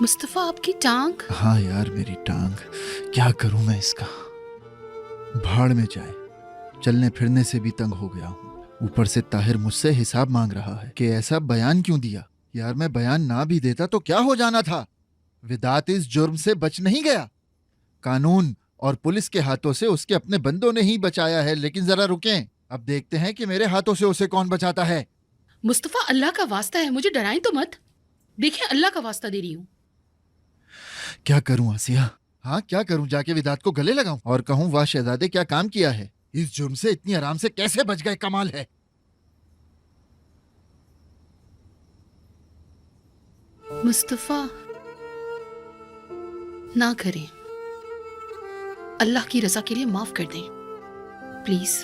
मुस्तफा, आपकी टांग। हाँ यार, मेरी टांग, क्या करूं मैं इसका। भाड़ में जाए, चलने फिरने से भी तंग हो गया हूँ। ऊपर से ताहिर मुझसे हिसाब मांग रहा है कि ऐसा बयान क्यों दिया। यार मैं बयान ना भी देता तो क्या हो जाना था। वेदात इस जुर्म से बच नहीं गया। कानून और पुलिस के हाथों से उसके अपने बंदों ने ही बचाया है। लेकिन जरा रुकें, अब देखते हैं कि मेरे हाथों से उसे कौन बचाता है। मुस्तफा, अल्लाह का वास्ता है, मुझे डराएं तो मत। देखिए, अल्लाह का वास्ता दे रही हूँ। क्या करूं आसिया? हाँ, क्या करूं? जाके विदात को गले लगाऊं और कहूं, वाह शहजादे, क्या काम किया है। इस जुर्म से इतनी आराम से कैसे बच गए, कमाल है। मुस्तफा, ना करें, अल्लाह की रजा के लिए माफ कर दें, प्लीज।